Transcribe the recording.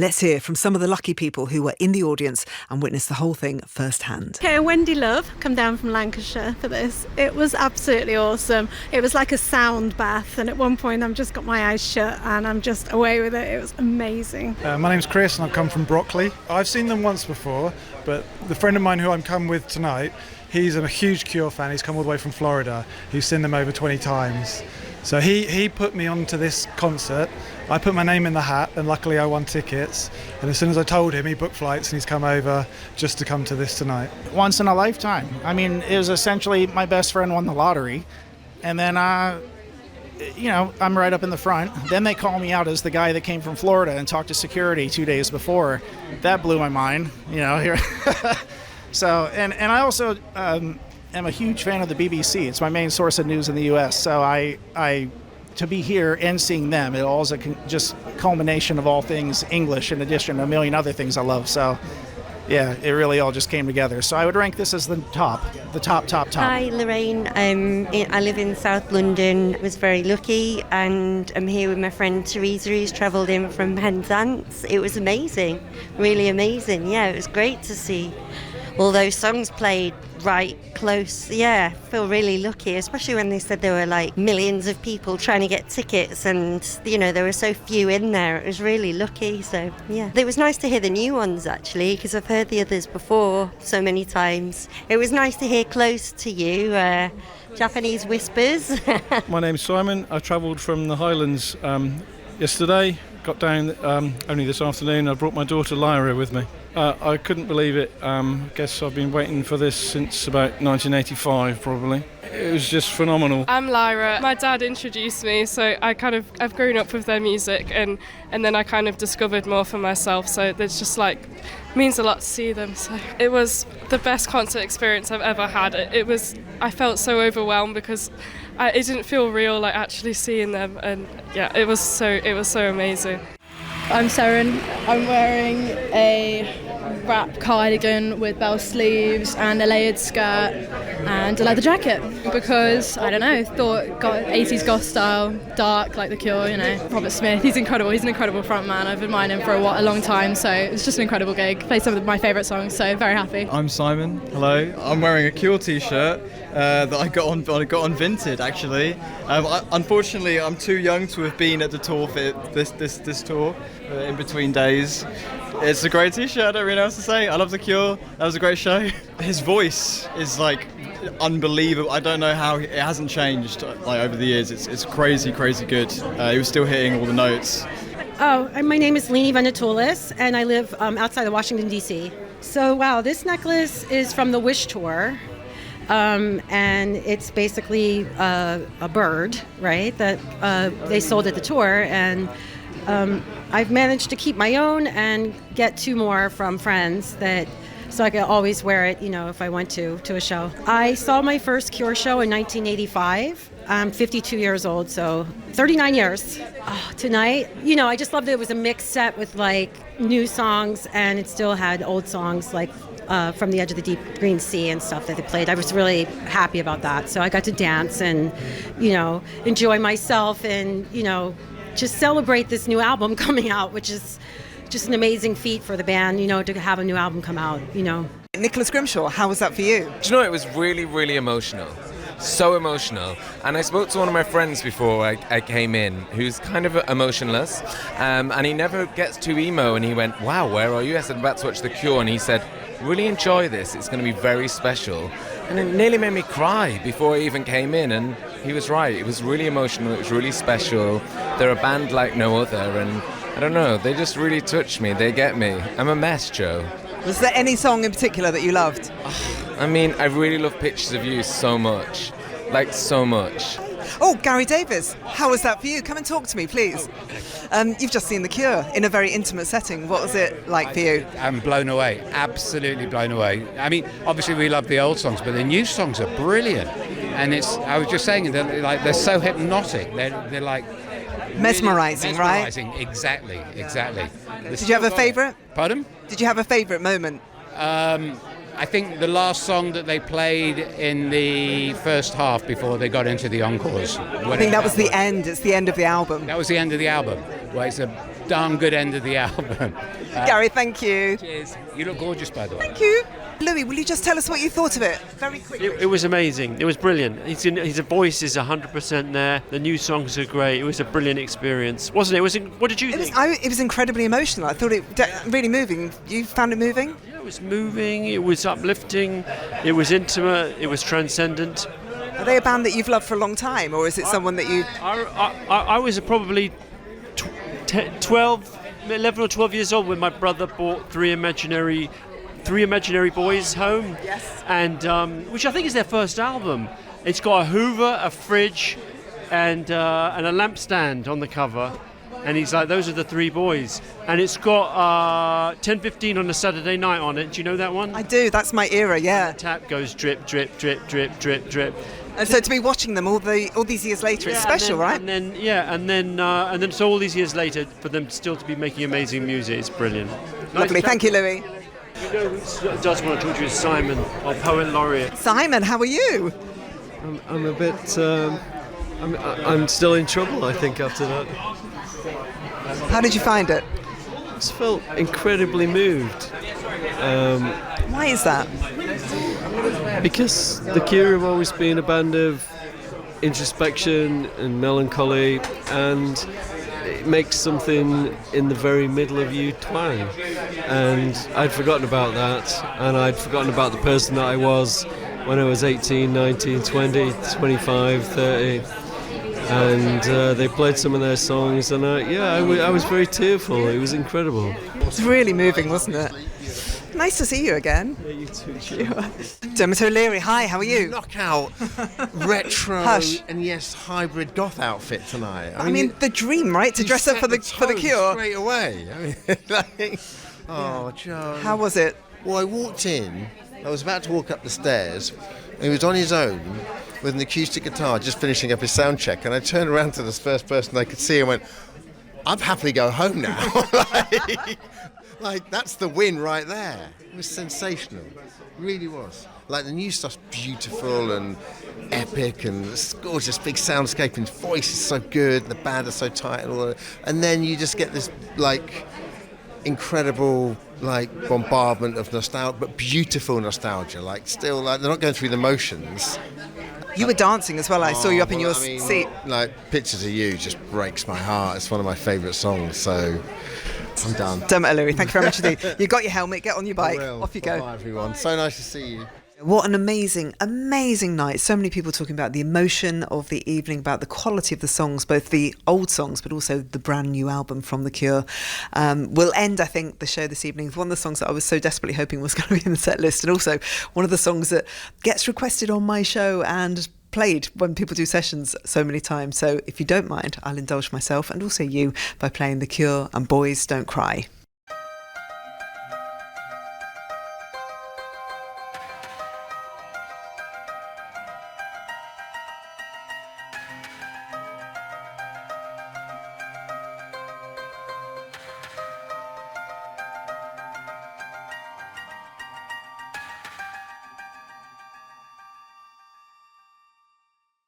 Let's hear from some of the lucky people who were in the audience and witnessed the whole thing firsthand. Okay, Wendy Love, come down from Lancashire for this. It was absolutely awesome. It was like a sound bath, and at one point I've just got my eyes shut and I'm just away with it. It was amazing. My name's Chris and I've come from Brockley. I've seen them once before, but the friend of mine who I'm come with tonight, he's a huge Cure fan. He's come all the way from Florida. He's seen them over 20 times. So he put me onto this concert. I put my name in the hat and luckily I won tickets. And as soon as I told him, he booked flights and he's come over just to come to this tonight. Once in a lifetime. I mean, it was essentially my best friend won the lottery. And then, I'm right up in the front. Then they call me out as the guy that came from Florida and talked to security 2 days before. That blew my mind, here. So, and I also am a huge fan of the BBC. It's my main source of news in the U.S. So I to be here and seeing them, it all is just culmination of all things English in addition to a million other things I love. So, yeah, it really all just came together. So I would rank this as the top. Hi, Lorraine. I live in South London. I was very lucky, and I'm here with my friend Teresa, who's travelled in from Penzance. It was amazing, really amazing. Yeah, it was great to see all those songs played right close. Yeah, I feel really lucky, especially when they said there were like millions of people trying to get tickets and, there were so few in there. It was really lucky. So, yeah. It was nice to hear the new ones, actually, because I've heard the others before so many times. It was nice to hear Close to You, Japanese Whispers. My name's Simon. I travelled from the Highlands yesterday, got down only this afternoon. I brought my daughter Lyra with me. I couldn't believe it. I guess I've been waiting for this since about 1985, probably. It was just phenomenal. I'm Lyra. My dad introduced me, so I've grown up with their music, and then I kind of discovered more for myself. So it's just means a lot to see them. So it was the best concert experience I've ever had. I felt so overwhelmed because it didn't feel real, actually seeing them, and yeah, it was so amazing. I'm Seren. I'm wearing a wrap cardigan with bell sleeves and a layered skirt and a leather jacket because, I don't know, thought 80s goth style, dark like The Cure, Robert Smith, he's incredible. He's an incredible frontman. I've admired him for a long time, so it's just an incredible gig. Played some of my favourite songs, so very happy. I'm Simon. Hello. I'm wearing a Cure t-shirt that I got on Vinted, actually. Unfortunately, I'm too young to have been at the tour for this tour in between days. It's a great t-shirt, I don't really know what to say. I love The Cure. That was a great show. His voice is unbelievable. I don't know how it hasn't changed over the years. It's crazy good. He was still hitting all the notes. Oh, my name is Leni Venatoulis, and I live outside of Washington, D.C. So, wow, this necklace is from the Wish Tour. And it's basically a bird, right, that they sold at the tour. And I've managed to keep my own and get two more from friends so I could always wear it, if I went to a show. I saw my first Cure show in 1985. I'm 52 years old, so 39 years. Tonight, I just loved it. It was a mixed set with new songs, and it still had old songs From the Edge of the Deep Green Sea and stuff that they played. I was really happy about that. So I got to dance and, enjoy myself and, just celebrate this new album coming out, which is just an amazing feat for the band, to have a new album come out, Nicholas Grimshaw, how was that for you? Do you know, it was really, really emotional. So emotional. And I spoke to one of my friends before I came in who's kind of emotionless, and he never gets too emo, and he went, wow, where are you? I said, I'm about to watch The Cure, and he said, really enjoy this, it's going to be very special. And it nearly made me cry before I even came in, and he was right. It was really emotional, it was really special. They're a band like no other, and I don't know, they just really touch me, they get me. I'm a mess, Joe. Was there any song in particular that you loved? I mean, I really love Pictures of You so much, so much. Oh, Gary Davis, how was that for you? Come and talk to me, please. You've just seen The Cure in a very intimate setting. What was it like for you? I'm blown away, absolutely blown away. I mean, obviously we love the old songs, but the new songs are brilliant. And I was just saying, they're so hypnotic. They're like... Mesmerising, right? Mesmerising, exactly. Did you have a favourite? Pardon? Did you have a favourite moment? I think the last song that they played in the first half before they got into the encores. I think that was the end. It's the end of the album. That was the end of the album. Well, it's a darn good end of the album. Gary, thank you. Cheers. You look gorgeous, by the way. Thank you. Louis, will you just tell us what you thought of it? Very quickly. It was amazing. It was brilliant. His voice is 100% there. The new songs are great. It was a brilliant experience, wasn't it? What did you think? It was incredibly emotional. I thought it really moving. You found it moving? Yeah, it was moving. It was uplifting. It was intimate. It was transcendent. Are they a band that you've loved for a long time, or is it someone that you... I was probably 11 or 12 years old when my brother bought three imaginary boys home. Yes. And which I think is their first album. It's got a Hoover, a fridge, and a lampstand on the cover. And he's like, those are the three boys. And it's got 10:15 on a Saturday night on it. Do you know that one? I do. That's my era, yeah. And the tap goes drip, drip, drip, drip, drip, drip. And so to be watching them all these years later, it's special, right? And then so all these years later, for them still to be making amazing music, it's brilliant. Lovely. Thank you, Louis. You know who does want to talk to you is Simon, our poet laureate. Simon, how are you? I'm a bit. I'm still in trouble, I think, after that. How did you find it? I just felt incredibly moved. Why is that? Because The Cure have always been a band of introspection and melancholy, and it makes something in the very middle of you twang. And I'd forgotten about that, and I'd forgotten about the person that I was when I was 18, 19, 20, 25, 30. And they played some of their songs, and I was very tearful. It was incredible. It was really moving, wasn't it? Nice to see you again. Yeah, you too. Dermot O'Leary, hi, how are you? Knockout, retro, Hush. and yes, hybrid goth outfit tonight. I mean, the dream, right? To dress up for the Cure. Straight away. I mean, oh, Joe. How was it? Well, I walked in. I was about to walk up the stairs. He was on his own with an acoustic guitar, just finishing up his sound check. And I turned around to this first person I could see and went, "I'd happily go home now." Like, that's the win right there. It was sensational. It really was. Like, the new stuff's beautiful and epic and it's gorgeous, big soundscape, and his voice is so good, and the band are so tight and all that. And then you just get this, like, incredible, like, bombardment of nostalgia, but beautiful nostalgia. Like, still, like, they're not going through the motions. You were dancing as well. I saw you up in your seat. Like, Pictures of You just breaks my heart. It's one of my favourite songs, so I'm done. Dermot O'Leary, thank you very much indeed. You got your helmet, get on your bike, off you go. Bye, everyone. So nice to see you. What an amazing, amazing night. So many people talking about the emotion of the evening, about the quality of the songs, both the old songs, but also the brand new album from The Cure. We'll end, I think, the show this evening with one of the songs that I was so desperately hoping was going to be in the set list, and also one of the songs that gets requested on my show and played when people do sessions so many times. So if you don't mind, I'll indulge myself and also you by playing The Cure and Boys Don't Cry.